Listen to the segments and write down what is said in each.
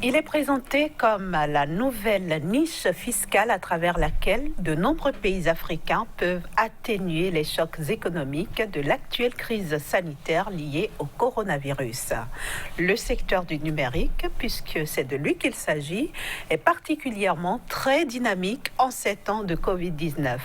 Il est présenté comme la nouvelle niche fiscale à travers laquelle de nombreux pays africains peuvent atténuer les chocs économiques de l'actuelle crise sanitaire liée au coronavirus. Le secteur du numérique, puisque c'est de lui qu'il s'agit, est particulièrement très dynamique en ces temps de Covid-19.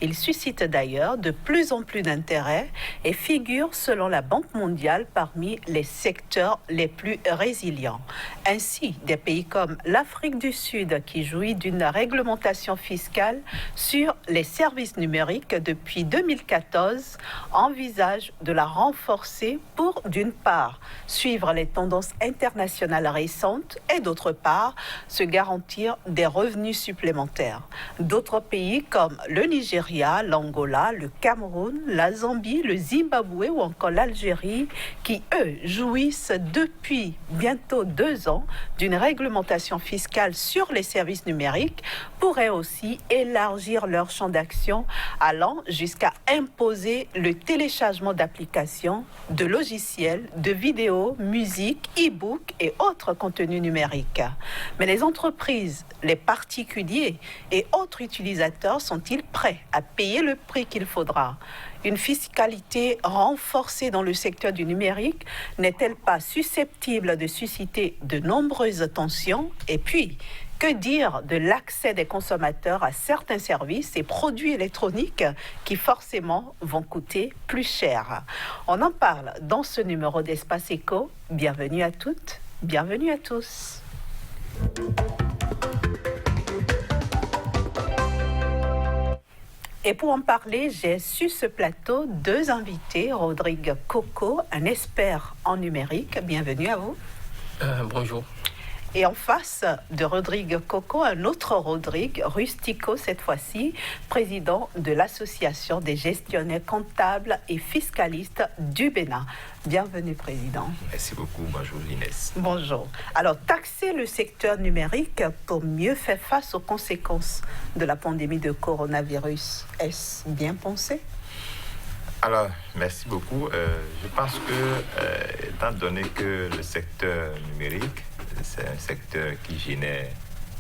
Il suscite d'ailleurs de plus en plus d'intérêt et figure, selon la Banque mondiale, parmi les secteurs les plus résilients. Ainsi, des pays comme l'Afrique du Sud, qui jouit d'une réglementation fiscale sur les services numériques depuis 2014, envisagent de la renforcer pour, d'une part, suivre les tendances internationales récentes et, d'autre part, se garantir des revenus supplémentaires. D'autres pays comme le Nigeria, l'Angola, le Cameroun, la Zambie, le Zimbabwe ou encore l'Algérie, qui, eux, jouissent depuis bientôt 2 ans d'une réglementation fiscale sur les services numériques, pourraient aussi élargir leur champ d'action, allant jusqu'à imposer le téléchargement d'applications, de logiciels, de vidéos, musique, e-books et autres contenus numériques. Mais les entreprises, les particuliers et autres utilisateurs sont-ils prêts à payer le prix qu'il faudra ? Une fiscalité renforcée dans le secteur du numérique n'est-elle pas susceptible de susciter de nombreuses tensions ? Et puis, que dire de l'accès des consommateurs à certains services et produits électroniques qui forcément vont coûter plus cher ? On en parle dans ce numéro d'Espace Éco. Bienvenue à toutes, bienvenue à tous. Et pour en parler, j'ai sur ce plateau 2 invités. Rodrigue Coco, un expert en numérique. Bienvenue à vous. Bonjour. Et en face de Rodrigue Coco, un autre Rodrigue, Rustico cette fois-ci, président de l'Association des gestionnaires comptables et fiscalistes du Bénin. Bienvenue, président. Merci beaucoup. Bonjour, Inès. Bonjour. Alors, taxer le secteur numérique pour mieux faire face aux conséquences de la pandémie de coronavirus, est-ce bien pensé ? Alors, merci beaucoup. Je pense que, étant donné que le secteur numérique, c'est un secteur qui génère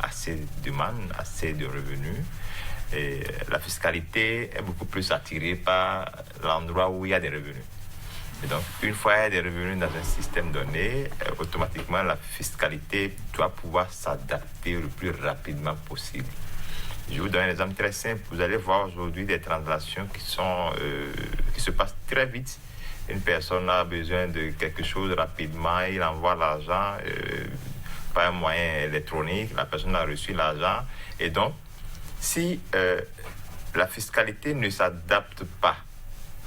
assez de demande, assez de revenus, et la fiscalité est beaucoup plus attirée par l'endroit où il y a des revenus. Et donc, une fois il y a des revenus dans un système donné, automatiquement, la fiscalité doit pouvoir s'adapter le plus rapidement possible. Je vous donne un exemple très simple. Vous allez voir aujourd'hui des transactions qui se passent très vite. Une personne a besoin de quelque chose rapidement, il envoie l'argent par un moyen électronique, la personne a reçu l'argent. Et donc, si la fiscalité ne s'adapte pas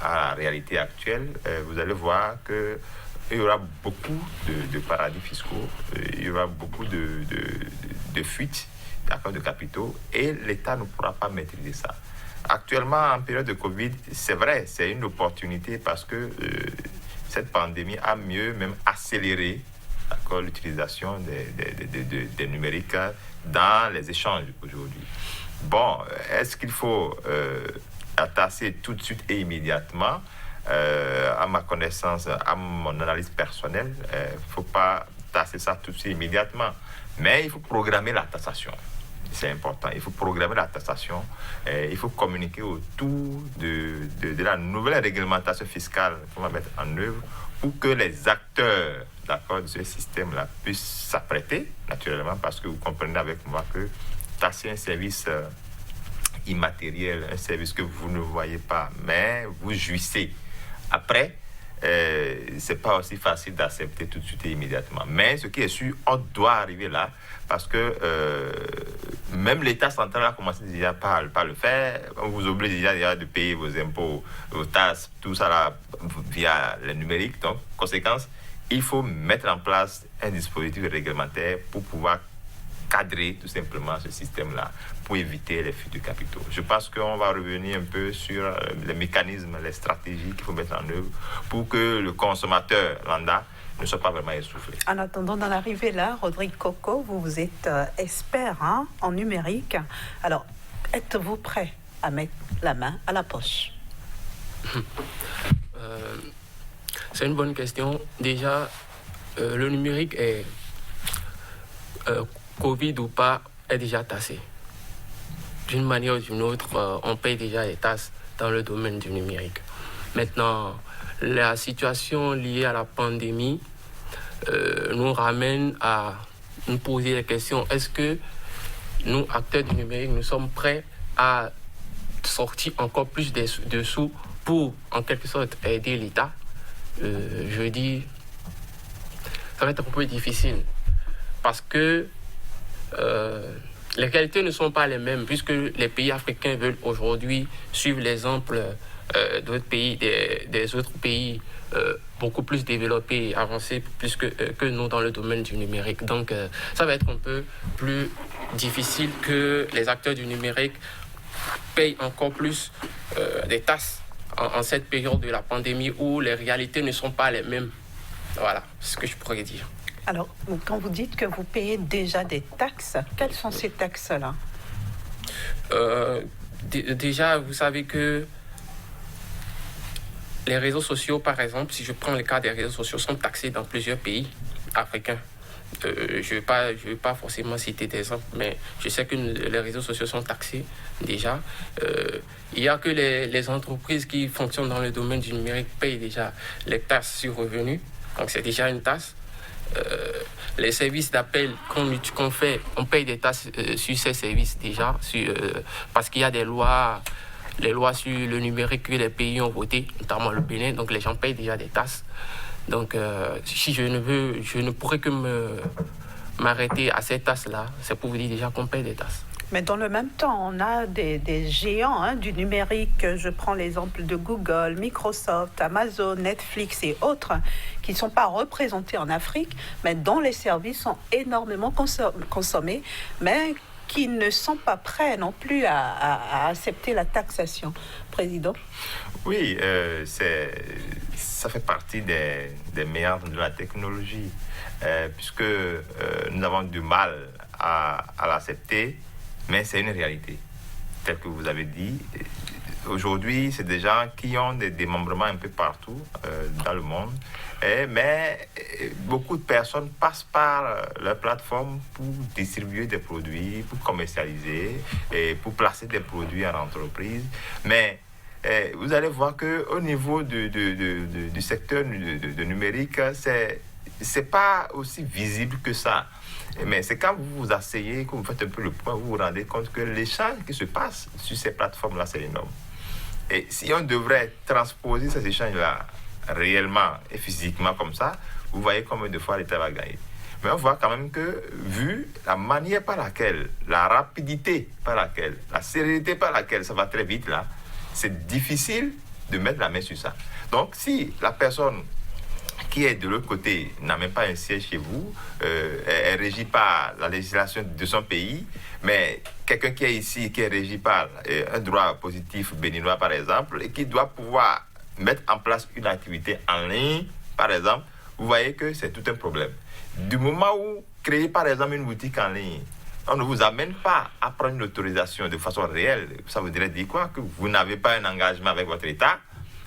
à la réalité actuelle, vous allez voir qu'il y aura beaucoup de paradis fiscaux, il y aura beaucoup de fuites d'accords de capitaux et l'État ne pourra pas maîtriser ça. Actuellement, en période de Covid, c'est vrai, c'est une opportunité parce que cette pandémie a mieux même accéléré l'utilisation des numériques dans les échanges aujourd'hui. Bon, est-ce qu'il faut tasser tout de suite et immédiatement? À ma connaissance, à mon analyse personnelle, il ne faut pas tasser ça tout de suite immédiatement. Mais il faut programmer la taxation. C'est important. Il faut programmer la taxation. Il faut communiquer autour de la nouvelle réglementation fiscale qu'on va mettre en œuvre pour que les acteurs de ce système-là puissent s'apprêter, naturellement, parce que vous comprenez avec moi que taxer un service immatériel, un service que vous ne voyez pas, mais vous jouissez. Après, c'est pas aussi facile d'accepter tout de suite et immédiatement. Mais ce qui est sûr, on doit arriver là parce que même l'État central a commencé déjà par le faire. On vous oblige déjà de payer vos impôts, vos taxes, tout ça là, via le numérique. Donc, conséquence, il faut mettre en place un dispositif réglementaire pour pouvoir cadrer tout simplement ce système-là pour éviter les fuites de capitaux. Je pense qu'on va revenir un peu sur les mécanismes, les stratégies qu'il faut mettre en œuvre pour que le consommateur lambda ne soit pas vraiment essoufflé. En attendant d'en arriver là, Rodrigue Coco, vous êtes expert en numérique. Alors, êtes-vous prêt à mettre la main à la poche? C'est une bonne question. Déjà, le numérique est Covid ou pas, est déjà taxé. D'une manière ou d'une autre, on paye déjà les taxes dans le domaine du numérique. Maintenant, la situation liée à la pandémie nous ramène à nous poser la question, est-ce que nous, acteurs du numérique, nous sommes prêts à sortir encore plus de sous pour, en quelque sorte, aider l'État? Je dis, ça va être un peu difficile parce que les réalités ne sont pas les mêmes puisque les pays africains veulent aujourd'hui suivre l'exemple d'autres pays, des autres pays beaucoup plus développés, avancés plus que nous dans le domaine du numérique. Donc ça va être un peu plus difficile que les acteurs du numérique payent encore plus des taxes en cette période de la pandémie où les réalités ne sont pas les mêmes. Voilà, c'est ce que je pourrais dire. Alors, quand vous dites que vous payez déjà des taxes, quelles sont ces taxes-là? Déjà, vous savez que les réseaux sociaux, par exemple, si je prends le cas des réseaux sociaux, sont taxés dans plusieurs pays africains. Je ne vais pas forcément citer des exemples, mais je sais que les réseaux sociaux sont taxés déjà. Il n'y a que les entreprises qui fonctionnent dans le domaine du numérique payent déjà les taxes sur revenus. Donc c'est déjà une taxe. Les services d'appel qu'on fait, on paye des taxes sur ces services déjà, parce qu'il y a des lois, les lois sur le numérique que les pays ont voté, notamment le Bénin, donc les gens payent déjà des taxes. Donc si je ne pourrais que m'arrêter à ces taxes-là, c'est pour vous dire déjà qu'on paye des taxes. Mais dans le même temps, on a des géants du numérique. Je prends l'exemple de Google, Microsoft, Amazon, Netflix et autres qui ne sont pas représentés en Afrique, mais dont les services sont énormément consommés, mais qui ne sont pas prêts non plus à accepter la taxation. Président? Oui, ça fait partie des méandres de la technologie, puisque nous avons du mal à l'accepter. Mais c'est une réalité, tel que vous avez dit. Aujourd'hui, c'est des gens qui ont des démembrements un peu partout dans le monde. Mais beaucoup de personnes passent par leur plateforme pour distribuer des produits, pour commercialiser et pour placer des produits en entreprise. Mais vous allez voir qu'au niveau du secteur de numérique, c'est pas aussi visible que ça. Mais c'est quand vous vous asseyez, que vous faites un peu le point, vous vous rendez compte que l'échange qui se passe sur ces plateformes-là, c'est énorme. Et si on devrait transposer ces échanges-là réellement et physiquement comme ça, vous voyez combien de fois l'État va gagner. Mais on voit quand même que, vu la manière par laquelle, la rapidité par laquelle, la sérénité par laquelle ça va très vite là, c'est difficile de mettre la main sur ça. Donc, si la personne qui est de l'autre côté n'a même pas un siège chez vous, elle ne régit pas la législation de son pays, mais quelqu'un qui est ici, qui est régi par un droit positif béninois, par exemple, et qui doit pouvoir mettre en place une activité en ligne, par exemple, vous voyez que c'est tout un problème. Du moment où créer, par exemple, une boutique en ligne, on ne vous amène pas à prendre une autorisation de façon réelle. Ça voudrait dire quoi? Que vous n'avez pas un engagement avec votre État.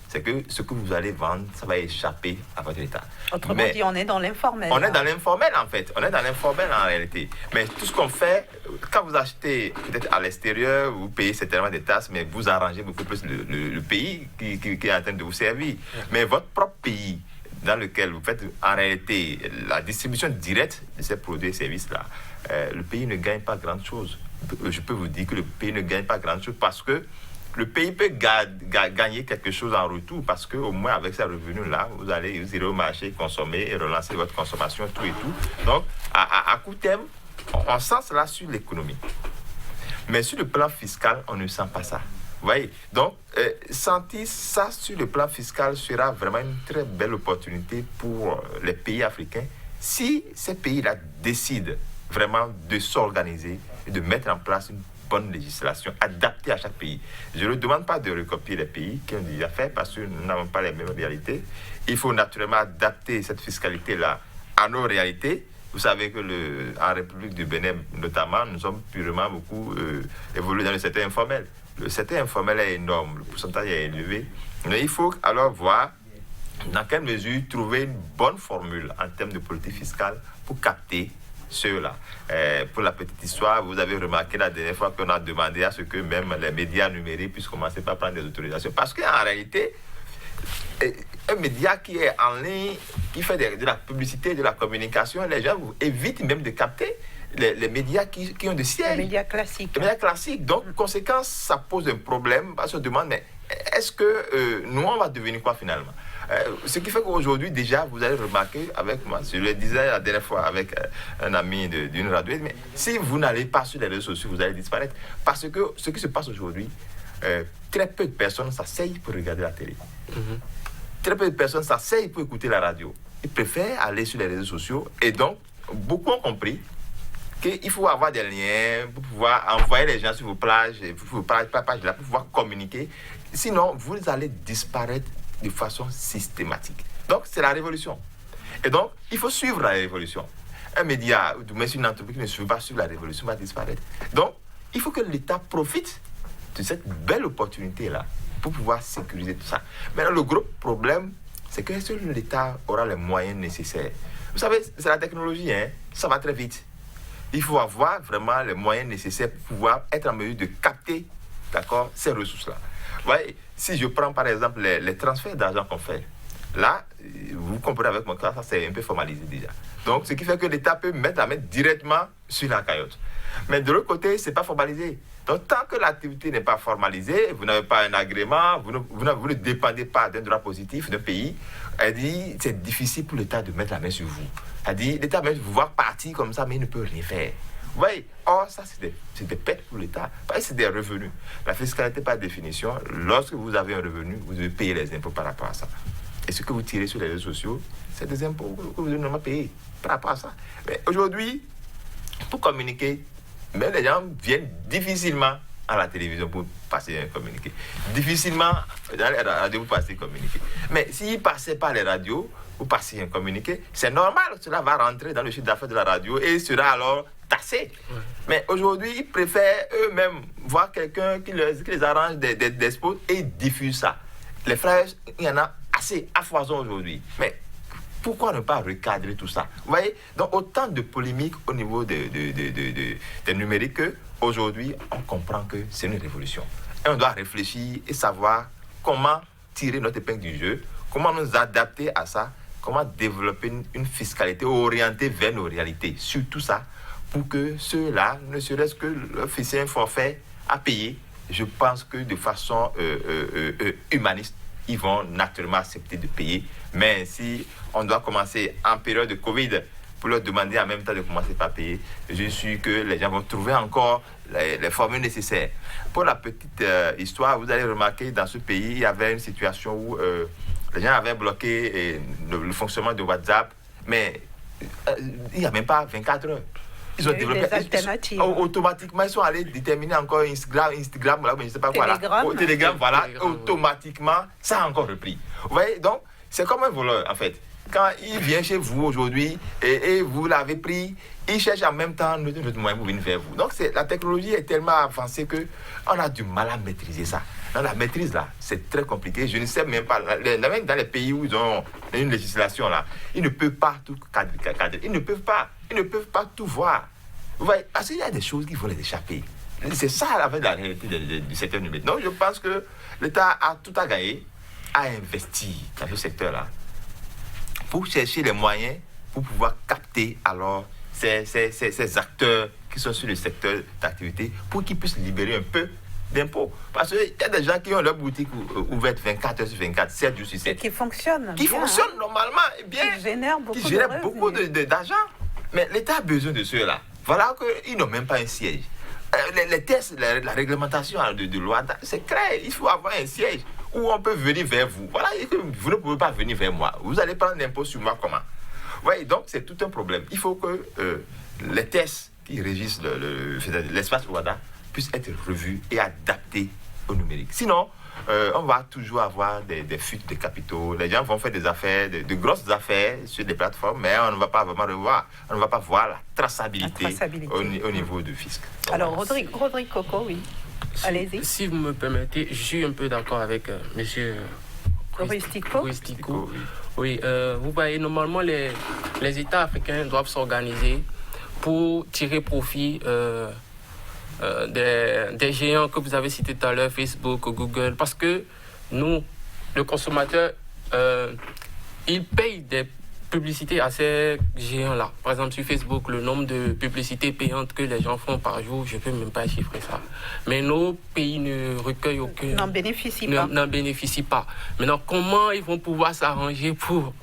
C'est que ce que vous allez vendre, ça va échapper à votre État. Autrement dit, on est dans l'informel. On est dans l'informel, en fait. On est dans l'informel, en réalité. Mais tout ce qu'on fait, quand vous achetez peut-être à l'extérieur, vous payez certainement des taxes, mais vous arrangez beaucoup plus le pays qui est en train de vous servir. Mais votre propre pays, dans lequel vous faites en réalité la distribution directe de ces produits et services-là, le pays ne gagne pas grand-chose. Je peux vous dire que le pays ne gagne pas grand-chose parce que le pays peut gagner quelque chose en retour parce qu'au moins avec ces revenus-là, vous irez au marché consommer et relancer votre consommation, tout et tout. Donc, à court terme, on sent cela sur l'économie. Mais sur le plan fiscal, on ne sent pas ça. Vous voyez? Donc, sentir ça sur le plan fiscal sera vraiment une très belle opportunité pour les pays africains si ces pays-là décident vraiment de s'organiser et de mettre en place une bonne législation adaptée à chaque pays. Je ne demande pas de recopier les pays qui ont déjà fait parce que nous n'avons pas les mêmes réalités. Il faut naturellement adapter cette fiscalité-là à nos réalités. Vous savez que en République du Bénin, notamment, nous sommes purement beaucoup évolués dans le secteur informel. Le secteur informel est énorme, le pourcentage est élevé. Mais il faut alors voir dans quelle mesure trouver une bonne formule en termes de politique fiscale pour capter ceux-là. Pour la petite histoire, vous avez remarqué la dernière fois qu'on a demandé à ce que même les médias numériques puissent commencer par prendre des autorisations. Parce qu'en réalité, un média qui est en ligne, qui fait de la publicité, de la communication, les gens évitent même de capter les médias qui ont des sièges. Les médias classiques. Les médias classiques. Donc, conséquence, ça pose un problème. Parce qu'on se demande, mais est-ce que nous, on va devenir quoi finalement? Ce qui fait qu'aujourd'hui, déjà, vous allez remarquer avec moi, je le disais la dernière fois avec un ami d'une radio, mais si vous n'allez pas sur les réseaux sociaux, vous allez disparaître. Parce que ce qui se passe aujourd'hui, très peu de personnes s'asseyent pour regarder la télé. Très peu de personnes s'asseyent pour écouter la radio. Ils préfèrent aller sur les réseaux sociaux. Et donc, beaucoup ont compris qu'il faut avoir des liens pour pouvoir envoyer les gens sur vos pages là, pour pouvoir communiquer. Sinon, vous allez disparaître de façon systématique. Donc, c'est la révolution. Et donc, il faut suivre la révolution. Un média, ou même une entreprise qui ne suit pas suivre la révolution va disparaître. Donc, il faut que l'État profite de cette belle opportunité-là pour pouvoir sécuriser tout ça. Maintenant, le gros problème, c'est que est-ce que l'État aura les moyens nécessaires? Vous savez, c'est la technologie, hein? Ça va très vite. Il faut avoir vraiment les moyens nécessaires pour pouvoir être en mesure de capter, d'accord, ces ressources-là. Vous voyez, si je prends par exemple les transferts d'argent qu'on fait, là, vous comprenez avec moi que ça c'est un peu formalisé déjà. Donc, ce qui fait que l'État peut mettre la main directement sur la cagnotte. Mais de l'autre côté, ce n'est pas formalisé. Donc, tant que l'activité n'est pas formalisée, vous n'avez pas un agrément, vous ne dépendez pas d'un droit positif d'un pays, elle dit c'est difficile pour l'État de mettre la main sur vous. Elle dit l'État va vous voir partir comme ça, mais il ne peut rien faire. Vous voyez, or, ça, c'est des pertes pour l'État. Parce que c'est des revenus. La fiscalité, par définition, lorsque vous avez un revenu, vous devez payer les impôts par rapport à ça. Et ce que vous tirez sur les réseaux sociaux, c'est des impôts que vous devez normalement payer par rapport à ça. Mais aujourd'hui, pour communiquer, même les gens viennent difficilement à la télévision pour passer un communiqué. Difficilement dans les radios pour passer un communiqué. Mais s'ils passaient par les radios pour passer un communiqué, c'est normal, cela va rentrer dans le chiffre d'affaires de la radio et sera alors taxé. Ouais. Mais aujourd'hui, ils préfèrent eux-mêmes voir quelqu'un qui les arrange des spots et ils diffusent ça. Les frères, il y en a assez à foison aujourd'hui. Mais pourquoi ne pas recadrer tout ça? Vous voyez, donc autant de polémiques au niveau des numériques qu'aujourd'hui, on comprend que c'est une révolution. Et on doit réfléchir et savoir comment tirer notre épingle du jeu, comment nous adapter à ça, comment développer une fiscalité orientée vers nos réalités. Sur tout ça, pour que ceux-là, ne serait-ce que l'officier un forfait à payer, je pense que de façon humaniste, ils vont naturellement accepter de payer. Mais si on doit commencer en période de Covid pour leur demander en même temps de commencer par payer, je suis que les gens vont trouver encore les formules nécessaires. Pour la petite histoire, vous allez remarquer dans ce pays, il y avait une situation où les gens avaient bloqué le fonctionnement de WhatsApp, mais il n'y a même pas 24 heures. Ils ont développé des alternatives. Automatiquement, ils sont allés déterminer encore Instagram, là, je ne sais pas quoi là. Telegram, voilà. Automatiquement, ça a encore repris. Vous voyez, donc, c'est comme un voleur, en fait. Quand il vient chez vous aujourd'hui et vous l'avez pris, il cherche en même temps notre moyen pour venir vers vous. Donc, la technologie est tellement avancée qu'on a du mal à maîtriser ça. Dans la maîtrise, là, c'est très compliqué. Je ne sais même pas. Même dans les pays où ils ont une législation, là, ils ne peuvent pas tout cadrer. Ils ne peuvent pas tout voir. Vous voyez, parce qu'il y a des choses qui vont les échapper. C'est ça, la réalité du secteur numérique. Donc, je pense que l'État a tout à gagner à investir dans ce secteur-là pour chercher les moyens pour pouvoir capter alors ces acteurs qui sont sur le secteur d'activité pour qu'ils puissent libérer un peu d'impôts. Parce qu'il y a des gens qui ont leur boutique ouverte 24 heures sur 24, 7 jours sur 7. Et qui fonctionnent. Qui fonctionnent normalement et bien. Qui génèrent beaucoup d'argent. Mais l'État a besoin de ceux-là. Voilà qu'ils n'ont même pas un siège. Les tests, la réglementation de loi, c'est clair. Il faut avoir un siège où on peut venir vers vous. Voilà, vous ne pouvez pas venir vers moi. Vous allez prendre l'impôt sur moi comment? Vous voyez, donc c'est tout un problème. Il faut que les tests qui régissent l'espace Ouada puissent être revus et adaptés au numérique. Sinon, on va toujours avoir des fuites de capitaux. Les gens vont faire des affaires, de grosses affaires sur des plateformes, mais on ne va pas vraiment revoir. On ne va pas voir la traçabilité. Au niveau du fisc. Donc, alors, Rodrigue Coco, oui. Allez-y. Si vous me permettez, je suis un peu d'accord avec M. Rustico. Oui, vous voyez, normalement, les États africains doivent s'organiser pour tirer profit des géants que vous avez cités tout à l'heure, Facebook, Google, parce que nous, le consommateur, il paye des publicités à ces géants-là. Par exemple, sur Facebook, le nombre de publicités payantes que les gens font par jour, je ne peux même pas chiffrer ça. Mais nos pays ne recueillent aucun... N'en bénéficient pas. Maintenant, comment ils vont pouvoir s'arranger pour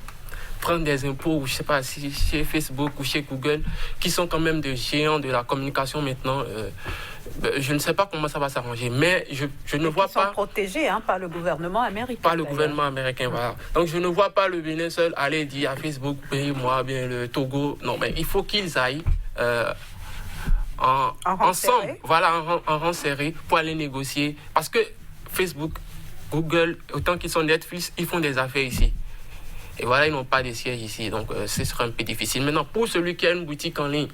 prendre des impôts, je ne sais pas, si chez Facebook ou chez Google, qui sont quand même des géants de la communication maintenant, je ne sais pas comment ça va s'arranger, mais je ne vois pas... Ils sont protégés par le gouvernement américain. Par le gouvernement américain, voilà. Donc je ne vois pas le Bénin seul aller dire à Facebook, payez-moi bien le Togo. Non, mais il faut qu'ils aillent ensemble, voilà, en rang serré pour aller négocier. Parce que Facebook, Google, autant qu'ils sont Netflix, ils font des affaires ici. Et voilà, ils n'ont pas de siège ici, donc ce sera un peu difficile. Maintenant, pour celui qui a une boutique en ligne,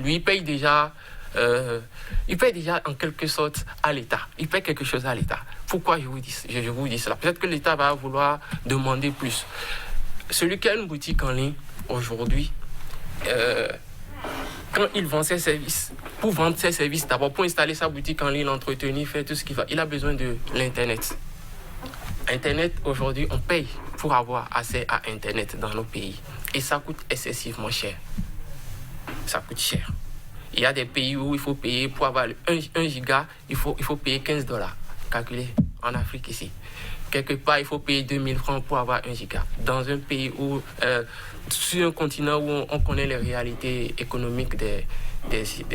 lui, il paye déjà en quelque sorte à l'État. Il paye quelque chose à l'État. Pourquoi je vous dis cela? Peut-être que l'État va vouloir demander plus. Celui qui a une boutique en ligne, aujourd'hui, quand il vend ses services, pour vendre ses services, d'abord pour installer sa boutique en ligne, l'entretenir, faire tout ce qu'il va, il a besoin de l'Internet. Internet, aujourd'hui, on paye pour avoir accès à Internet dans nos pays. Et ça coûte excessivement cher. Ça coûte cher. Il y a des pays où il faut payer pour avoir 1 giga, il faut payer $15. Calculez, en Afrique ici. Quelque part, il faut payer 2000 francs pour avoir 1 giga. Dans un pays où, sur un continent où on connaît les réalités économiques des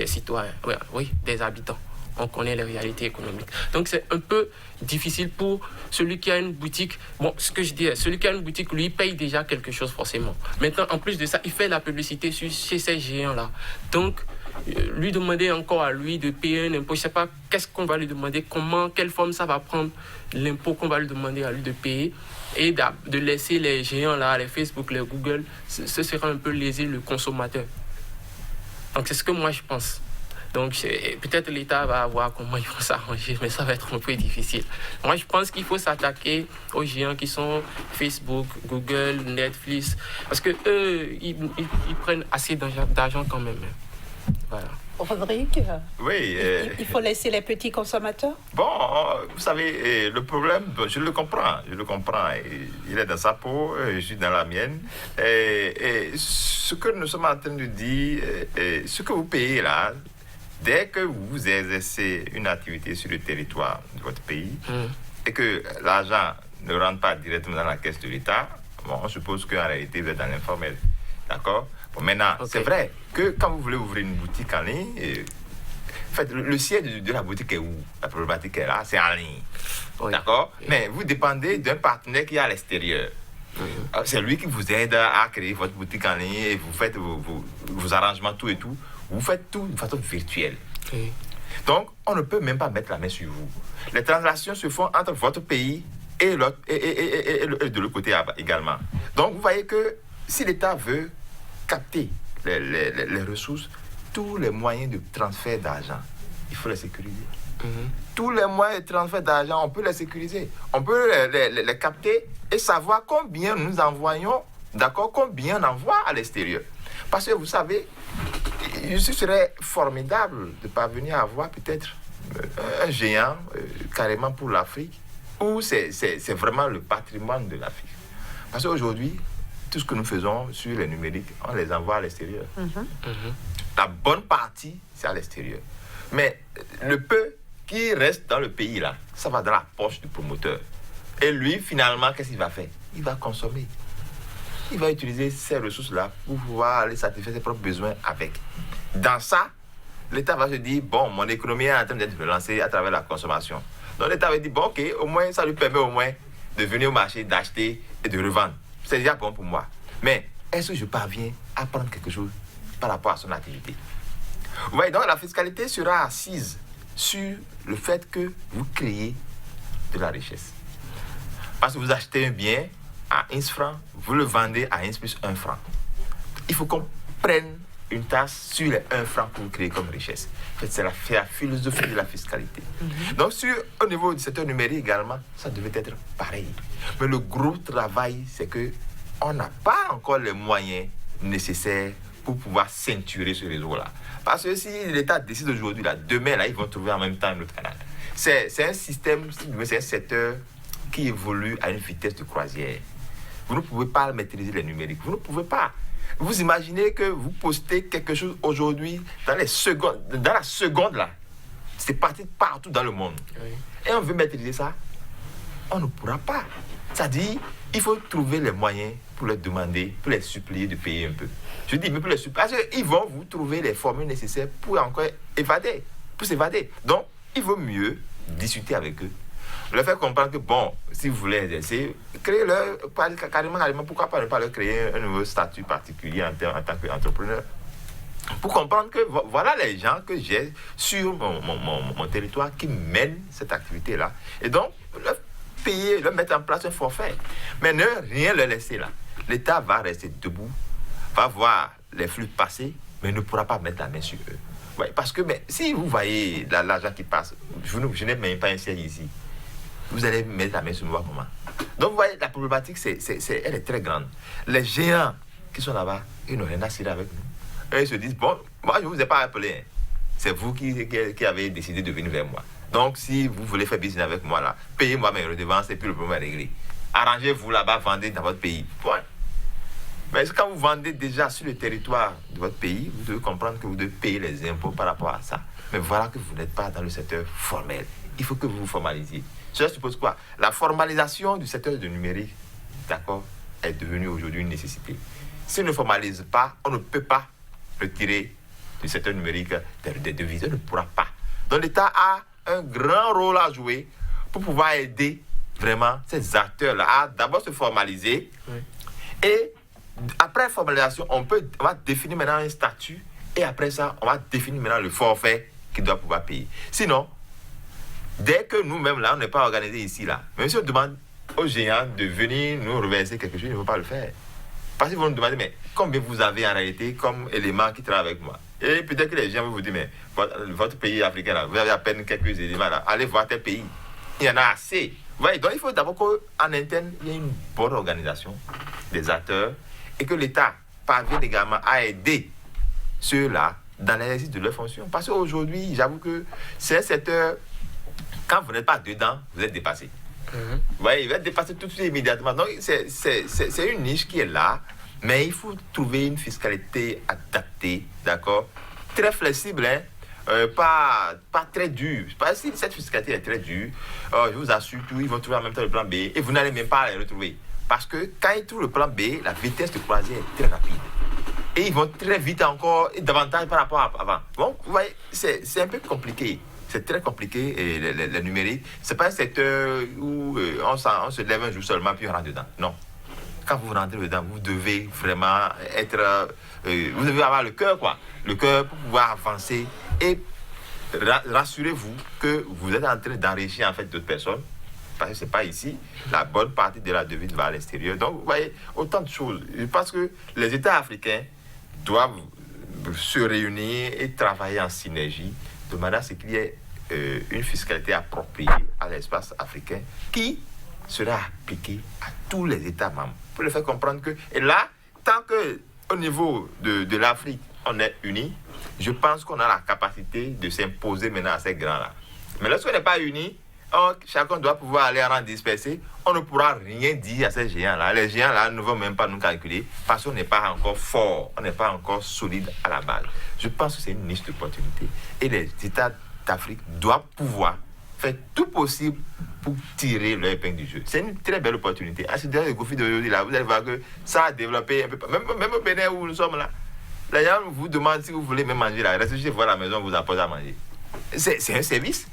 citoyens, oui, des habitants. On connaît les réalités économiques. Donc, c'est un peu difficile pour celui qui a une boutique. Bon, ce que je dis, celui qui a une boutique, lui, paye déjà quelque chose forcément. Maintenant, en plus de ça, il fait la publicité chez ces géants-là. Donc, lui demander encore à lui de payer un impôt, je ne sais pas qu'est-ce qu'on va lui demander, quelle forme ça va prendre l'impôt qu'on va lui demander à lui de payer et de laisser les géants-là, les Facebook, les Google, ce sera un peu léser le consommateur. Donc, c'est ce que moi, je pense. Donc, peut-être l'État va voir comment ils vont s'arranger, mais ça va être un peu difficile. Moi, je pense qu'il faut s'attaquer aux géants qui sont Facebook, Google, Netflix, parce qu'eux, ils prennent assez d'argent quand même. Voilà. Rodrigue, oui, il faut laisser les petits consommateurs? Bon, vous savez, le problème, je le comprends. Il est dans sa peau, je suis dans la mienne. Et ce que nous sommes en train de dire, ce que vous payez là, dès que vous exercez une activité sur le territoire de votre pays et que l'argent ne rentre pas directement dans la caisse de l'État, bon, on suppose qu'en réalité, vous êtes dans l'informel. D'accord? Bon, maintenant, okay. C'est vrai que quand vous voulez ouvrir une boutique en ligne, en fait, le siège de la boutique est où? La problématique est là, c'est en ligne. Oui. D'accord? Oui. Mais vous dépendez d'un partenaire qui est à l'extérieur. C'est lui qui vous aide à créer votre boutique en ligne et vous faites vos arrangements, tout et tout. Vous faites tout de façon virtuelle. Okay. Donc, on ne peut même pas mettre la main sur vous. Les transactions se font entre votre pays et de l'autre côté également. Donc, vous voyez que si l'État veut capter les ressources, tous les moyens de transfert d'argent, il faut les sécuriser. Tous les moyens de transfert d'argent, on peut les sécuriser. On peut les capter et savoir combien nous envoyons, d'accord, combien on envoie à l'extérieur. Parce que vous savez, ce serait formidable de parvenir à avoir peut-être un géant carrément pour l'Afrique, où c'est vraiment le patrimoine de l'Afrique. Parce qu'aujourd'hui, tout ce que nous faisons sur les numériques, on les envoie à l'extérieur. La bonne partie, c'est à l'extérieur. Mais le peu qui reste dans le pays, là, ça va dans la poche du promoteur. Et lui, finalement, qu'est-ce qu'il va faire? Il va consommer. Il va utiliser ces ressources-là pour pouvoir aller satisfaire ses propres besoins avec. Dans ça, l'État va se dire, bon, mon économie est en train d'être relancée à travers la consommation. Donc l'État va dire, bon, ok, au moins, ça lui permet au moins de venir au marché, d'acheter et de revendre. C'est déjà bon pour moi. Mais est-ce que je parviens à prendre quelque chose par rapport à son activité? Vous voyez, donc la fiscalité sera assise sur le fait que vous créez de la richesse. Parce que vous achetez un bien à 1 franc, vous le vendez à 1 plus 1 franc. Il faut qu'on prenne une taxe sur les 1 franc que vous créez comme richesse. En fait, c'est la philosophie de la fiscalité. Donc, au niveau du secteur numérique également, ça devait être pareil. Mais le gros travail, c'est qu'on n'a pas encore les moyens nécessaires pour pouvoir ceinturer ce réseau-là. Parce que si l'État décide aujourd'hui, là, demain, là, ils vont trouver en même temps un autre canal. C'est un système, c'est un secteur qui évolue à une vitesse de croisière. Vous ne pouvez pas maîtriser les numériques. Vous ne pouvez pas. Vous imaginez que vous postez quelque chose aujourd'hui, dans la seconde, là, c'est parti partout dans le monde. Oui. Et on veut maîtriser ça, on ne pourra pas. C'est-à-dire, il faut trouver les moyens pour leur demander, pour les supplier de payer un peu. Je dis, mais pour les supplier, parce qu'ils vont vous trouver les formules nécessaires pour encore s'évader. Donc, il vaut mieux discuter avec eux. Leur faire comprendre que, bon, si vous voulez exercer, créez-leur, carrément, pourquoi pas ne pas leur créer un nouveau statut particulier en tant qu'entrepreneur. Pour comprendre que voilà les gens que j'ai sur mon territoire qui mènent cette activité-là. Et donc, leur mettre en place un forfait. Mais ne rien leur laisser là. L'État va rester debout, va voir les flux passer, mais ne pourra pas mettre la main sur eux. Ouais, parce que si vous voyez l'argent qui passe, je n'ai même pas un siège ici. Vous allez mettre la main sur moi comment? Donc vous voyez, la problématique, elle est très grande. Les géants qui sont là-bas, ils n'ont rien à cirer avec nous. Et ils se disent, bon, moi je ne vous ai pas appelé. Hein. C'est vous qui avez décidé de venir vers moi. Donc si vous voulez faire business avec moi là, payez-moi mes redevances et puis le problème est réglé. Arrangez-vous là-bas, vendez dans votre pays. Point. Mais quand vous vendez déjà sur le territoire de votre pays, vous devez comprendre que vous devez payer les impôts par rapport à ça. Mais voilà que vous n'êtes pas dans le secteur formel. Il faut que vous vous formalisiez. Cela suppose quoi? La formalisation du secteur du numérique, d'accord, est devenue aujourd'hui une nécessité. Si on ne formalise pas, on ne peut pas retirer du secteur numérique des devises. On ne pourra pas. Donc l'État a un grand rôle à jouer pour pouvoir aider vraiment ces acteurs-là à d'abord se formaliser. Oui. Et après formalisation, on va définir maintenant un statut et après ça, on va définir maintenant le forfait qu'il doit pouvoir payer. Sinon, dès que nous-mêmes, là, on n'est pas organisé ici, là, même si on demande aux géants de venir nous reverser quelque chose, ils ne vont pas le faire. Parce qu'ils vont nous demander, mais combien vous avez en réalité comme éléments qui travaillent avec moi? Et peut-être que les gens vont vous dire, mais votre pays africain, là, vous avez à peine quelques éléments, là, allez voir tel pays. Il y en a assez. Vous voyez, donc il faut d'abord qu'en interne, il y ait une bonne organisation des acteurs et que l'État parvienne également à aider ceux-là dans l'exercice de leurs fonctions. Parce qu'aujourd'hui, j'avoue que c'est un secteur, quand vous n'êtes pas dedans, vous êtes dépassé. Vous voyez, il va être dépassé tout de suite immédiatement. Donc, c'est une niche qui est là, mais il faut trouver une fiscalité adaptée, d'accord? Très flexible, hein? Pas très dure. Parce que si cette fiscalité est très dure, je vous assure qu'ils vont trouver en même temps le plan B et vous n'allez même pas les retrouver. Parce que quand ils trouvent le plan B, la vitesse de croisière est très rapide. Et ils vont très vite encore et davantage par rapport à avant. Bon, vous voyez, c'est un peu compliqué. C'est très compliqué, et le numérique. Ce n'est pas un secteur où on se lève un jour seulement puis on rentre dedans. Non. Quand vous rentrez dedans, vous devez vraiment être... vous devez avoir le cœur, quoi. Le cœur pour pouvoir avancer. Et rassurez-vous que vous êtes en train d'enrichir en fait d'autres personnes. Parce que ce n'est pas ici. La bonne partie de la devise va à l'extérieur. Donc, vous voyez, autant de choses. Je pense que les États africains doivent se réunir et travailler en synergie de manière à ce qu'il y ait une fiscalité appropriée à l'espace africain qui sera appliquée à tous les États membres. Pour les faire comprendre que... Et là, tant qu'au niveau de l'Afrique, on est unis, je pense qu'on a la capacité de s'imposer maintenant à ces grands-là. Mais lorsqu'on n'est pas unis, chacun doit pouvoir aller en rang dispersé, on ne pourra rien dire à ces géants-là. Les géants-là ne vont même pas nous calculer parce qu'on n'est pas encore fort, on n'est pas encore solide à la base. Je pense que c'est une niche d'opportunité. Et les États d'Afrique doivent pouvoir faire tout possible pour tirer leur épingle du jeu. C'est une très belle opportunité. À ce dernier conflit d'aujourd'hui, là, vous allez voir que ça a développé un peu. Même au Bénin où nous sommes là, les gens vous demandent si vous voulez même manger là. Restez chez vous à la maison, on vous apporte à manger. C'est un service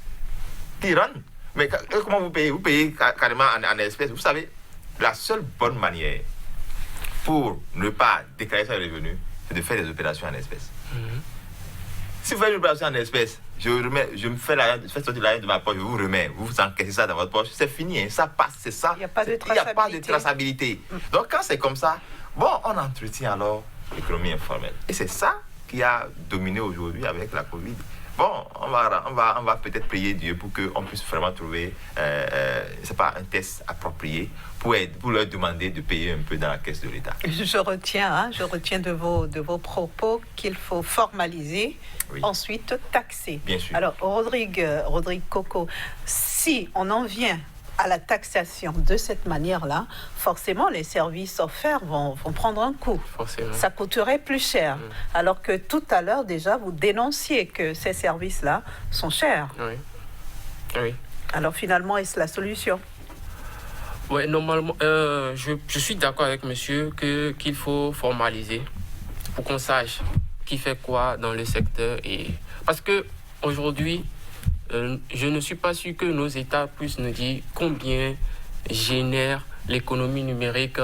qui rend. Mais comment vous payez? Vous payez carrément en espèces. Vous savez, la seule bonne manière pour ne pas déclarer ses revenus, c'est de faire des opérations en espèces. Si vous faites une opération en espèces, je fais sortir l'argent de ma poche, je vous remets, vous encaissez ça dans votre poche, c'est fini, hein, ça passe, c'est ça. Il n'y a pas de traçabilité. Donc quand c'est comme ça, bon, on entretient alors l'économie informelle. Et c'est ça qui a dominé aujourd'hui avec la Covid. bon, on va peut-être prier Dieu pour qu'on puisse vraiment trouver c'est pas un test approprié pour leur demander de payer un peu dans la caisse de l'État. Je retiens de vos propos qu'il faut formaliser, oui. Ensuite taxer. Bien sûr. Alors, Rodrigue Coco, si on en vient à la taxation de cette manière-là, forcément, les services offerts vont prendre un coup. Forcément. Ça coûterait plus cher. Alors que tout à l'heure, déjà, vous dénonciez que ces services-là sont chers. Oui. Oui. Alors, finalement, est-ce la solution? Oui, normalement, je suis d'accord avec monsieur qu'il faut formaliser pour qu'on sache qui fait quoi dans le secteur. Parce qu'aujourd'hui, je ne suis pas sûr que nos États puissent nous dire combien génère l'économie numérique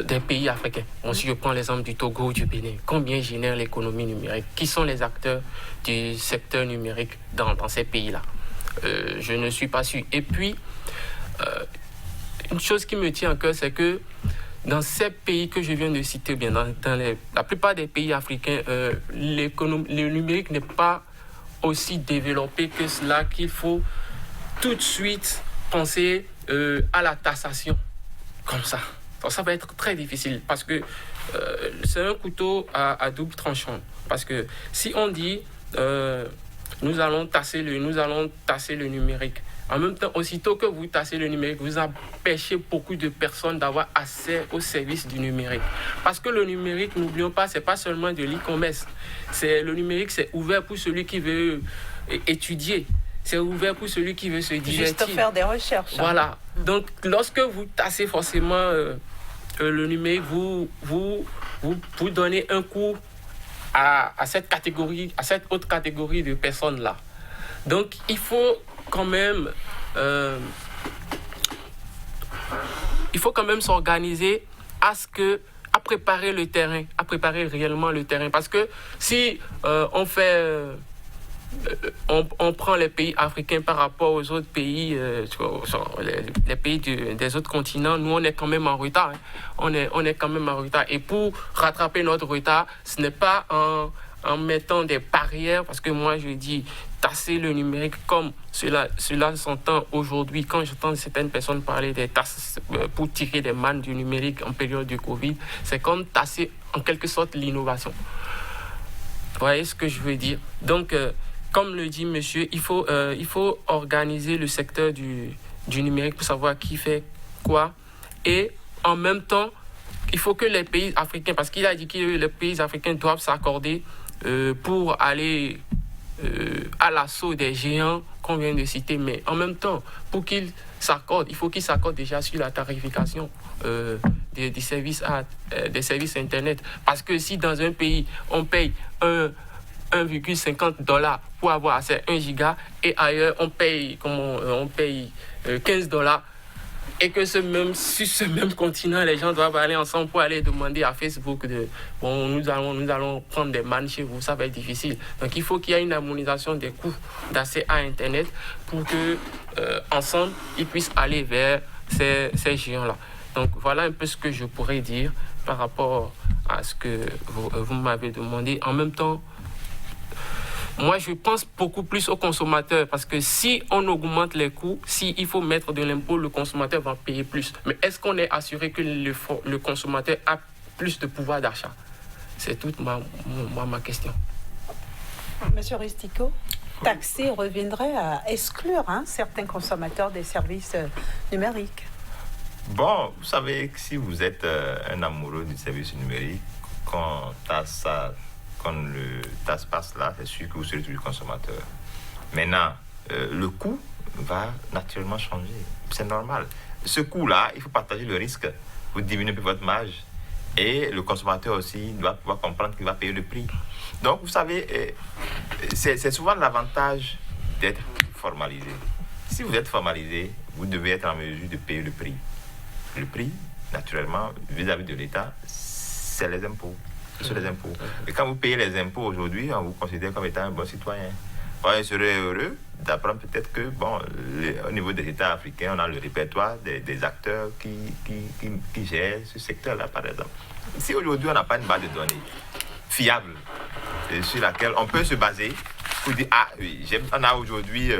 des pays africains. Bon, si je prends l'exemple du Togo ou du Bénin, combien génère l'économie numérique? Qui sont les acteurs du secteur numérique dans ces pays-là? Je ne suis pas sûr. Et puis, une chose qui me tient à cœur, c'est que dans ces pays que je viens de citer, bien dans la plupart des pays africains, le numérique n'est pas aussi développé que cela, qu'il faut tout de suite penser à la taxation comme ça. Donc ça va être très difficile parce que c'est un couteau à double tranchant. Parce que si on dit nous allons tasser le numérique, en même temps, aussitôt que vous tassez le numérique, vous empêchez beaucoup de personnes d'avoir accès aux services du numérique. Parce que le numérique, n'oublions pas, c'est pas seulement de l'e-commerce. Le numérique, c'est ouvert pour celui qui veut étudier. C'est ouvert pour celui qui veut se divertir. Juste faire des recherches. Voilà. Donc, lorsque vous tassez forcément le numérique, vous donnez un coup à cette autre catégorie de personnes-là. Donc, il faut quand même s'organiser à préparer le terrain, à préparer réellement le terrain. Parce que si on prend les pays africains par rapport aux autres pays, les pays des autres continents, nous on est quand même en retard. Hein. On est quand même en retard. Et pour rattraper notre retard, ce n'est pas en mettant des barrières, parce que moi je dis tasser le numérique comme cela s'entend aujourd'hui. Quand j'entends certaines personnes parler des tasses pour tirer des mannes du numérique en période de Covid, c'est comme tasser en quelque sorte l'innovation. Vous voyez ce que je veux dire? Donc, comme le dit monsieur, il faut organiser le secteur du numérique pour savoir qui fait quoi. Et en même temps, il faut que les pays africains, parce qu'il a dit que les pays africains doivent s'accorder pour aller à l'assaut des géants qu'on vient de citer. Mais en même temps, pour qu'ils s'accordent, il faut qu'ils s'accordent déjà sur la tarification des services Internet. Parce que si dans un pays, on paye 1,50$ pour avoir accès à 1 giga et ailleurs, on paye $15, et que sur ce même continent, les gens doivent aller ensemble pour aller demander à Facebook nous allons prendre des mannes chez vous, ça va être difficile. Donc il faut qu'il y ait une harmonisation des coûts d'accès à Internet pour que ensemble ils puissent aller vers ces géants-là. Donc voilà un peu ce que je pourrais dire par rapport à ce que vous m'avez demandé. En même temps, moi, je pense beaucoup plus aux consommateurs parce que si on augmente les coûts, s'il faut mettre de l'impôt, le consommateur va payer plus. Mais est-ce qu'on est assuré que le consommateur a plus de pouvoir d'achat? C'est toute ma question. Monsieur Rustico, taxer reviendrait à exclure certains consommateurs des services numériques. Bon, vous savez que si vous êtes un amoureux du service numérique, quand le taxe passe là, c'est sûr que vous serez toujours consommateur. Maintenant, le coût va naturellement changer. C'est normal. Ce coût-là, il faut partager le risque. Vous diminuez un peu votre marge. Et le consommateur aussi doit pouvoir comprendre qu'il va payer le prix. Donc, vous savez, c'est souvent l'avantage d'être formalisé. Si vous êtes formalisé, vous devez être en mesure de payer le prix. Le prix, naturellement, vis-à-vis de l'État, c'est les impôts. Sur les impôts. Et quand vous payez les impôts aujourd'hui, on vous considère comme étant un bon citoyen. Je serais heureux d'apprendre peut-être que, au niveau des États africains, on a le répertoire des acteurs qui gèrent ce secteur-là, par exemple. Si aujourd'hui, on n'a pas une base de données fiable sur laquelle on peut se baser pour dire, ah oui, on a aujourd'hui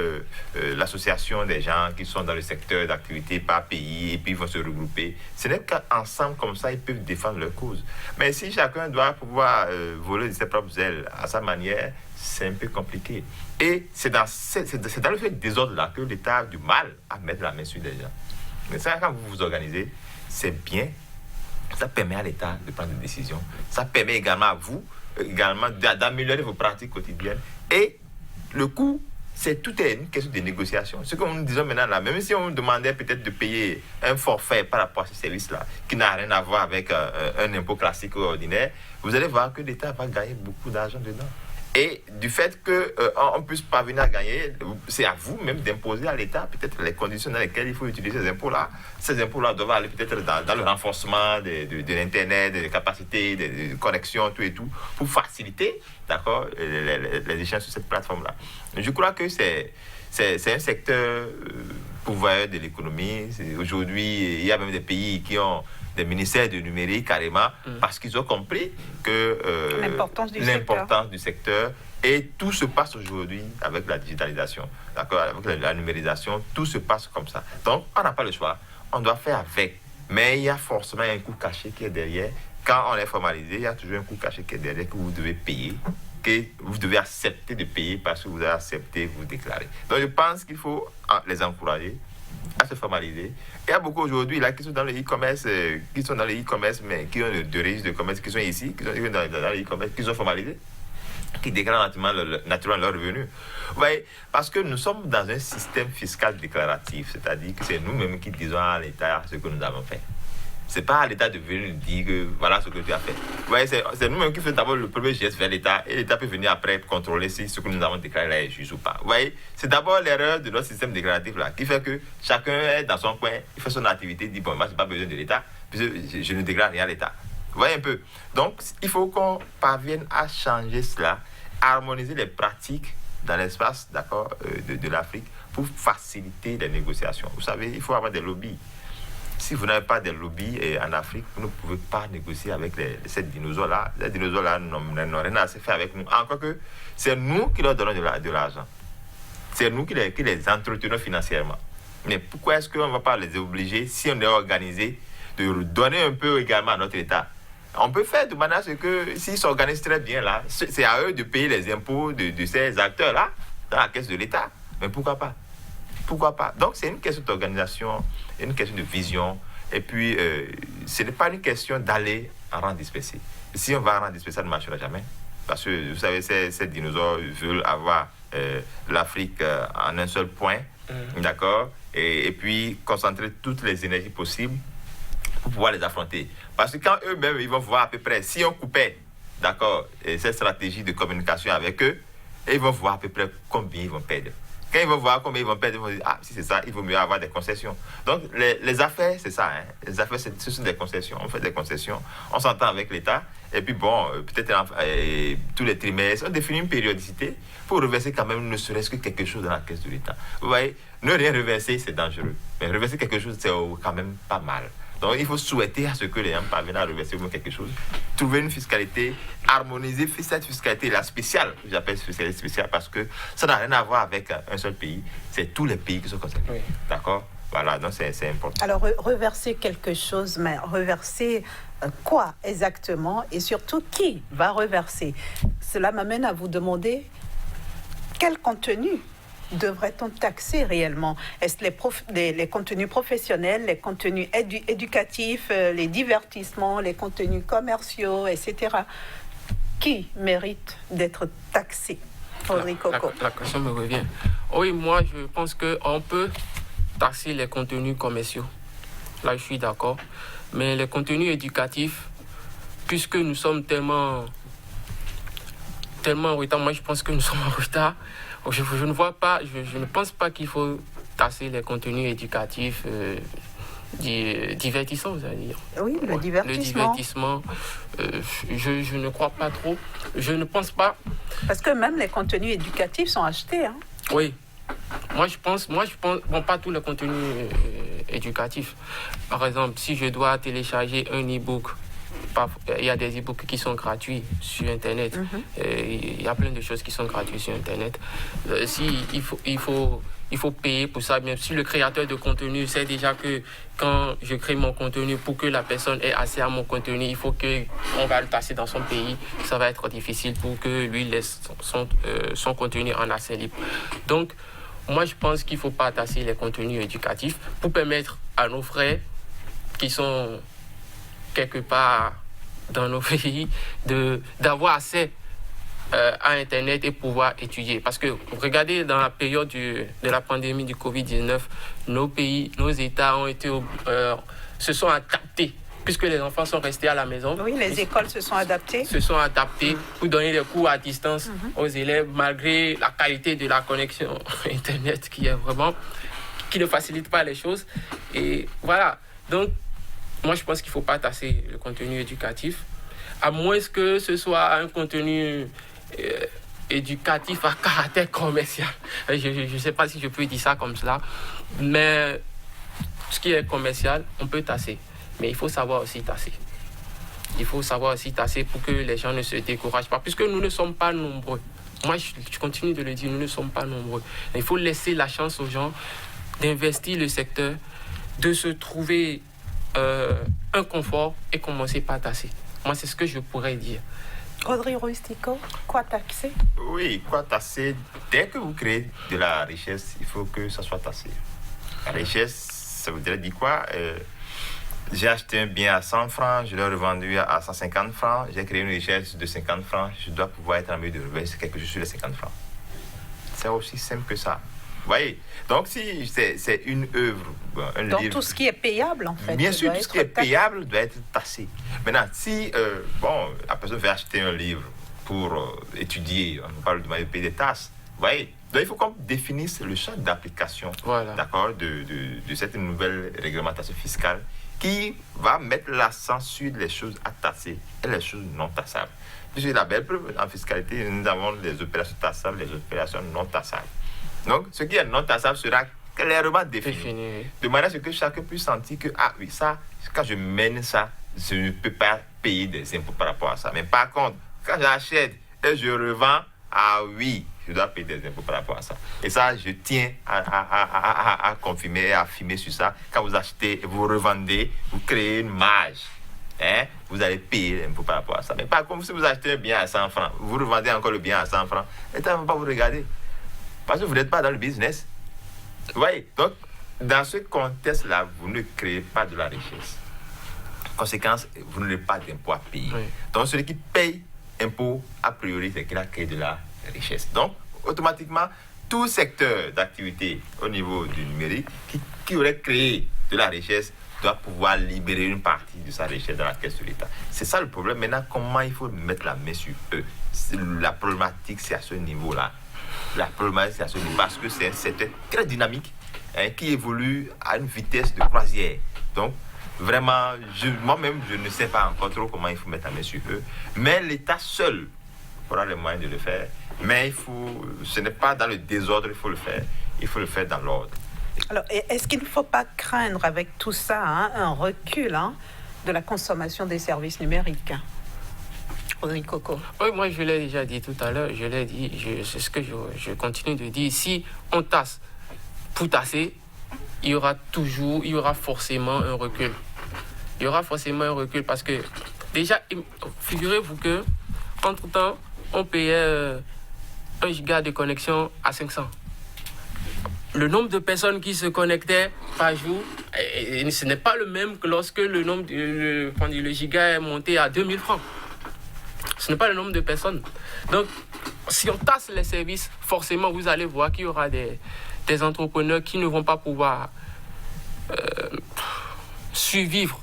l'association des gens qui sont dans le secteur d'activité par pays et puis ils vont se regrouper. Ce n'est qu'ensemble comme ça, ils peuvent défendre leur cause. Mais si chacun doit pouvoir voler de ses propres ailes à sa manière, c'est un peu compliqué. Et c'est dans le fait désordre-là que l'État a du mal à mettre la main sur les gens. Mais ça, quand vous vous organisez, c'est bien. Ça permet à l'État de prendre des décisions. Ça permet également à vous d'améliorer vos pratiques quotidiennes. Et le coût, tout est une question de négociation. Ce que nous disons maintenant là, même si on vous demandait peut-être de payer un forfait par rapport à ce service-là, qui n'a rien à voir avec un impôt classique ou ordinaire, vous allez voir que l'État va gagner beaucoup d'argent dedans. Et du fait qu'on puisse parvenir à gagner, c'est à vous même d'imposer à l'État peut-être les conditions dans lesquelles il faut utiliser ces impôts-là. Ces impôts-là doivent aller peut-être dans le renforcement de l'Internet, des capacités de connexion, tout et tout, pour faciliter, d'accord, les échanges sur cette plateforme-là. Je crois que c'est un secteur pourvoyeur de l'économie. Aujourd'hui, il y a même des pays qui ont des ministères du numérique carrément, parce qu'ils ont compris que l'importance du secteur, et tout se passe aujourd'hui avec la digitalisation, d'accord, avec la numérisation, tout se passe comme ça. Donc, on n'a pas le choix, on doit faire avec, mais il y a forcément un coût caché qui est derrière. Quand on est formalisé, il y a toujours un coût caché qui est derrière que vous devez payer, que vous devez accepter de payer parce que vous avez accepté, vous déclarer. Donc, je pense qu'il faut les encourager à se formaliser. Il y a beaucoup aujourd'hui là qui sont dans le e-commerce, mais qui ont deux registres de commerce, qui sont ici, qui sont dans le e-commerce, qui sont formalisés, qui déclarent naturellement leurs revenus. Vous voyez, parce que nous sommes dans un système fiscal déclaratif, c'est-à-dire que c'est nous-mêmes qui disons à l'État ce que nous avons fait. C'est pas à l'État de venir nous dire que voilà ce que tu as fait. Vous voyez, c'est nous-mêmes qui faisons d'abord le premier geste vers l'État, et l'État peut venir après contrôler si ce que nous avons déclaré là est juste ou pas. Vous voyez, c'est d'abord l'erreur de notre système déclaratif là qui fait que chacun est dans son coin, il fait son activité, il dit bon, moi j'ai pas besoin de l'État, puisque je ne déclare rien à l'État. Vous voyez un peu. Donc, il faut qu'on parvienne à changer cela, à harmoniser les pratiques dans l'espace, d'accord, de l'Afrique pour faciliter les négociations. Vous savez, il faut avoir des lobbies. Si vous n'avez pas de lobby en Afrique, vous ne pouvez pas négocier avec ces dinosaures-là. Les dinosaures-là n'ont rien à se faire avec nous. Encore que c'est nous qui leur donnons de l'argent. C'est nous qui les entretenons financièrement. Mais pourquoi est-ce qu'on ne va pas les obliger, si on est organisé, de donner un peu également à notre État? On peut faire de manière à ce que, s'ils s'organisent très bien là, c'est à eux de payer les impôts de ces acteurs-là dans la caisse de l'État. Mais pourquoi pas? Pourquoi pas? Donc, c'est une question d'organisation, une question de vision. Et puis, ce n'est pas une question d'aller en rang dispersé. Si on va en rang dispersé, ça ne marchera jamais. Parce que, vous savez, ces dinosaures veulent avoir l'Afrique en un seul point, d'accord? Et puis, concentrer toutes les énergies possibles pour pouvoir les affronter. Parce que quand eux-mêmes, ils vont voir à peu près, si on coupait, d'accord, cette stratégie de communication avec eux, ils vont voir à peu près combien ils vont perdre. Quand ils vont voir combien ils vont perdre, ils vont dire, ah, si c'est ça, il vaut mieux avoir des concessions. Donc, les affaires, c'est ça. Hein. Les affaires, ce sont des concessions. On fait des concessions, on s'entend avec l'État, et puis bon, peut-être tous les trimestres, on définit une périodicité pour reverser quand même ne serait-ce que quelque chose dans la caisse de l'État. Vous voyez, ne rien reverser, c'est dangereux. Mais reverser quelque chose, c'est quand même pas mal. Donc, il faut souhaiter à ce que les gens parviennent à reverser quelque chose, trouver une fiscalité, harmoniser cette fiscalité-là spéciale, j'appelle fiscalité spéciale, parce que ça n'a rien à voir avec un seul pays, c'est tous les pays qui sont concernés. Oui. D'accord? Voilà, donc c'est important. Alors, reverser quelque chose, mais reverser quoi exactement, et surtout qui va reverser? Cela m'amène à vous demander quel contenu devrait-on taxer réellement? Est-ce les contenus professionnels, les contenus éducatifs, les divertissements, les contenus commerciaux, etc. Qui mérite d'être taxé? Audrey Coco. La question me revient. Oui, moi, je pense qu'on peut taxer les contenus commerciaux. Là, je suis d'accord. Mais les contenus éducatifs, puisque nous sommes tellement en retard, moi, je pense que nous sommes en retard. Je ne vois pas, je ne pense pas qu'il faut tasser les contenus éducatifs divertissants, vous allez dire. Oui, le divertissement. Je ne crois pas trop. Je ne pense pas. Parce que même les contenus éducatifs sont achetés. Hein. Oui. Moi, je pense, bon, pas tous les contenus éducatifs. Par exemple, si je dois télécharger un e-book Il y a des e-books qui sont gratuits sur Internet. Il y a plein de choses qui sont gratuites sur Internet. Il faut payer pour ça. Même si le créateur de contenu sait déjà que quand je crée mon contenu, pour que la personne ait accès à mon contenu, il faut qu'on va le tasser dans son pays. Ça va être difficile pour que lui laisse son contenu en accès libre. Donc, moi, je pense qu'il ne faut pas tasser les contenus éducatifs pour permettre à nos frères qui sont quelque part dans nos pays d'avoir accès à Internet et pouvoir étudier. Parce que, regardez, dans la période de la pandémie du Covid-19, nos pays, nos États se sont adaptés, puisque les enfants sont restés à la maison. Oui, les écoles se sont adaptées. Pour donner des cours à distance aux élèves, malgré la qualité de la connexion Internet qui ne facilite pas les choses. Et voilà. Donc, moi, je pense qu'il ne faut pas tasser le contenu éducatif, à moins que ce soit un contenu éducatif à caractère commercial. Je ne sais pas si je peux dire ça comme cela, mais ce qui est commercial, on peut tasser. Mais il faut savoir aussi tasser. Il faut savoir aussi tasser pour que les gens ne se découragent pas, puisque nous ne sommes pas nombreux. Moi, je continue de le dire, nous ne sommes pas nombreux. Il faut laisser la chance aux gens d'investir le secteur, de se trouver un confort et commencer par tasser. Moi, c'est ce que je pourrais dire. Rodrigue Rustico, quoi taxer? Oui, quoi tasser? Dès que vous créez de la richesse, il faut que ça soit tassé. La richesse, ça voudrait dire quoi? J'ai acheté un bien à 100 francs, je l'ai revendu à 150 francs, j'ai créé une richesse de 50 francs, je dois pouvoir être en mesure de reverser quelque chose sur les 50 francs. C'est aussi simple que ça. Vous voyez? Donc, si c'est une œuvre, un livre... Donc, tout ce qui est payable, en fait. Bien sûr, tout ce qui est payable doit être tassé. Maintenant, si, la personne veut acheter un livre pour étudier, on parle de payer des tasses, vous voyez? Donc, il faut qu'on définisse le champ d'application, d'accord, de cette nouvelle réglementation fiscale qui va mettre l'accent sur les choses à tasser et les choses non tassables. Puisque la belle preuve, en fiscalité, nous avons les opérations tassables, les opérations non tassables. Donc, ce qui est non tassable sera clairement défini. De manière à ce que chacun puisse sentir que, ah oui, ça, quand je mène ça, je ne peux pas payer des impôts par rapport à ça. Mais par contre, quand j'achète et je revends, ah oui, je dois payer des impôts par rapport à ça. Et ça, je tiens à confirmer et à affirmer sur ça. Quand vous achetez et vous revendez, vous créez une marge. Vous allez payer l'impôt par rapport à ça. Mais par contre, si vous achetez un bien à 100 francs, vous revendez encore le bien à 100 francs, l'État ne va pas vous regarder. Parce que vous n'êtes pas dans le business. Vous voyez? Donc, dans ce contexte-là, vous ne créez pas de la richesse. Conséquence, vous n'avez pas d'impôt à payer. Oui. Donc, celui qui paye impôt, a priori, c'est qu'il a créé de la richesse. Donc, automatiquement, tout secteur d'activité au niveau du numérique qui aurait créé de la richesse doit pouvoir libérer une partie de sa richesse dans la caisse de l'État. C'est ça le problème. Maintenant, comment il faut mettre la main sur eux? La problématique, c'est à ce niveau-là. La problématique, c'est à ce niveau, parce que c'est un secteur très dynamique qui évolue à une vitesse de croisière. Donc, vraiment, moi-même, je ne sais pas encore trop comment il faut mettre la main sur eux. Mais l'État seul aura les moyens de le faire. Mais ce n'est pas dans le désordre qu'il faut le faire. Il faut le faire dans l'ordre. Alors, est-ce qu'il ne faut pas craindre avec tout ça un recul de la consommation des services numériques? Coco. Oui, moi je l'ai déjà dit tout à l'heure, c'est ce que je continue de dire. Si on tasse pour tasser, il y aura forcément un recul. Il y aura forcément un recul parce que déjà, figurez-vous que entre-temps, on payait 1 giga de connexion à 500. Le nombre de personnes qui se connectaient par jour, ce n'est pas le même que lorsque le giga est monté à 2000 francs. Ce n'est pas le nombre de personnes. Donc, si on tasse les services, forcément, vous allez voir qu'il y aura des entrepreneurs qui ne vont pas pouvoir survivre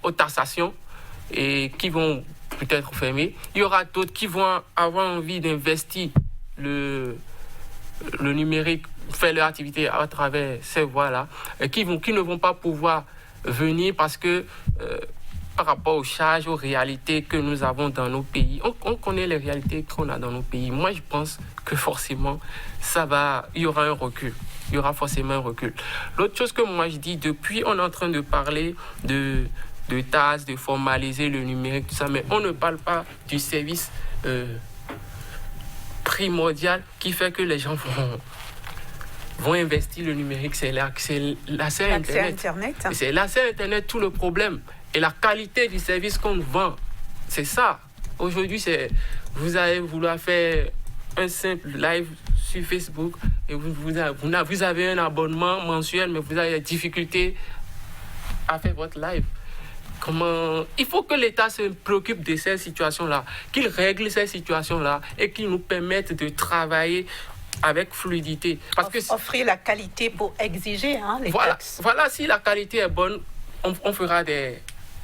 aux tassations et qui vont peut-être fermer. Il y aura d'autres qui vont avoir envie d'investir le numérique, faire leur activité à travers ces voies-là, et qui ne vont pas pouvoir venir parce que... par rapport aux charges, aux réalités que nous avons dans nos pays. On connaît les réalités qu'on a dans nos pays. Moi, je pense que forcément, il y aura un recul. Il y aura forcément un recul. L'autre chose que moi, je dis, depuis, on est en train de parler de de TAS, de formaliser le numérique, tout ça, mais on ne parle pas du service primordial qui fait que les gens vont investir le numérique. C'est l'accès à Internet. C'est l'accès à Internet tout le problème. Et la qualité du service qu'on vend, c'est ça. Aujourd'hui, vous allez vouloir faire un simple live sur Facebook et vous avez un abonnement mensuel, mais vous avez des difficultés à faire votre live. Il faut que l'État se préoccupe de ces situations-là, qu'il règle ces situations-là et qu'il nous permette de travailler avec fluidité. Parce que offrir la qualité pour exiger les taxes. Voilà, si la qualité est bonne, on fera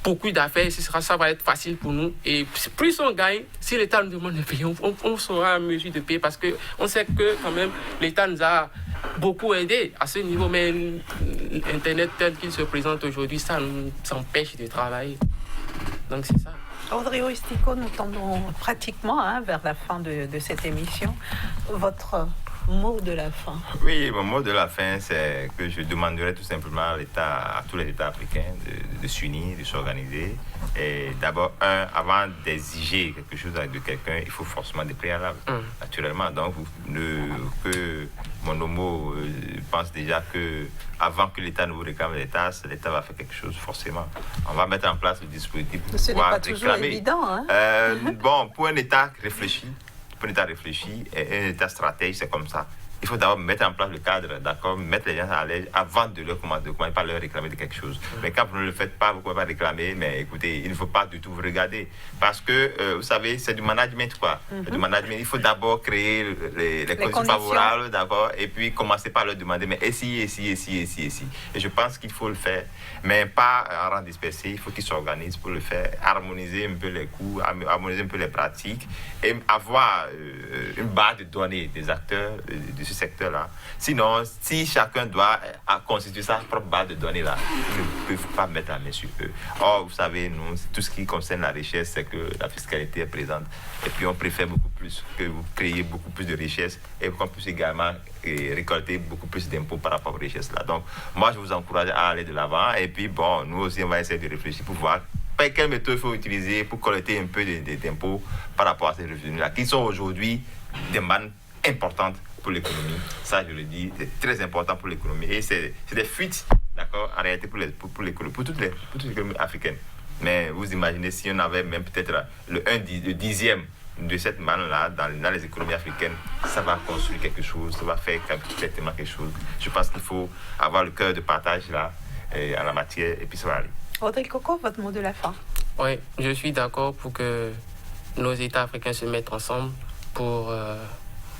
beaucoup d'affaires, ça va être facile pour nous. Et plus on gagne, si l'État nous demande de payer, on sera en mesure de payer parce qu'on sait que quand même l'État nous a beaucoup aidé à ce niveau, mais Internet tel qu'il se présente aujourd'hui, ça nous empêche de travailler. Donc c'est ça. Rodrigo Rustico, nous tendons pratiquement vers la fin de cette émission. Votre mot de la fin? Oui, mon mot de la fin, c'est que je demanderai tout simplement à tous les États africains de s'unir, de s'organiser. Et d'abord, avant d'exiger quelque chose de quelqu'un, il faut forcément des préalables, naturellement. Donc, que mon homo pense déjà que avant que l'État ne vous réclame les tasses, l'État va faire quelque chose, forcément. On va mettre en place le dispositif pour pouvoir réclamer. Ce n'est pas toujours évident. Bon, pour un État réfléchi, et un État stratège, c'est comme ça. Il faut d'abord mettre en place le cadre, d'accord, mettre les gens à l'aise avant de leur commander, pas leur réclamer de quelque chose. Mais quand vous ne le faites pas, vous ne pouvez pas réclamer, mais écoutez, il ne faut pas du tout vous regarder. Parce que, vous savez, c'est du management, quoi. Du management, il faut d'abord créer les conditions favorables, d'accord, et puis commencer par leur demander, mais ici. Et je pense qu'il faut le faire, mais pas en rang dispersé, il faut qu'ils s'organisent pour le faire, harmoniser un peu les coûts, harmoniser un peu les pratiques, et avoir une base de données des acteurs de ce secteur-là. Sinon, si chacun doit constituer sa propre base de données-là, ils ne peuvent pas mettre la main sur eux. Or, vous savez, nous, tout ce qui concerne la richesse, c'est que la fiscalité est présente. Et puis, on préfère beaucoup plus que vous créez beaucoup plus de richesses et qu'on puisse également récolter beaucoup plus d'impôts par rapport aux richesses-là. Donc, moi, je vous encourage à aller de l'avant. Et puis, bon, nous aussi, on va essayer de réfléchir pour voir quelle méthode il faut utiliser pour collecter un peu d'impôts par rapport à ces revenus-là, qui sont aujourd'hui des mannes importantes pour l'économie. Ça, je le dis, c'est très important pour l'économie. Et c'est des fuites, d'accord, en réalité pour toute l'économie africaine. Mais vous imaginez si on avait même peut-être le dixième de cette manne-là dans les économies africaines, ça va construire quelque chose, ça va faire complètement quelque chose. Je pense qu'il faut avoir le cœur de partage là, en la matière, et puis ça va aller. Audrey Coco, votre mot de la fin? Oui, je suis d'accord pour que nos États africains se mettent ensemble pour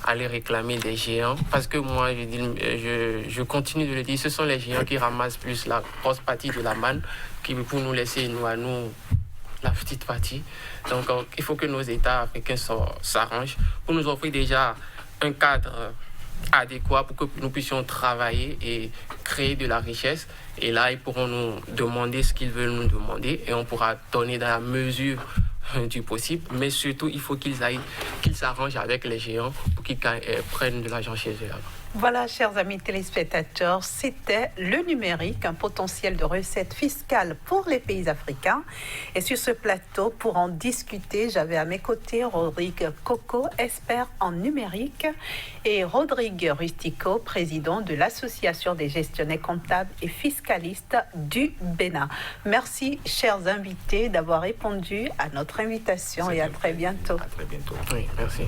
aller réclamer des géants. Parce que moi, je continue de le dire, ce sont les géants qui ramassent plus la grosse partie de la manne, qui pour nous laisser, à nous, la petite partie. Donc, il faut que nos États africains s'arrangent pour nous offrir déjà un cadre adéquat pour que nous puissions travailler et créer de la richesse. Et là, ils pourront nous demander ce qu'ils veulent nous demander et on pourra donner dans la mesure du possible. Mais surtout, il faut qu'ils s'arrangent avec les géants pour qu'ils prennent de l'argent chez eux. Voilà, chers amis téléspectateurs, c'était le numérique, un potentiel de recettes fiscales pour les pays africains. Et sur ce plateau, pour en discuter, j'avais à mes côtés Rodrigo Coco, expert en numérique, et Rodrigo Rustico, président de l'Association des gestionnaires comptables et fiscalistes du Bénin. Merci, chers invités, d'avoir répondu à notre invitation et à très bientôt. À très bientôt. Oui, merci.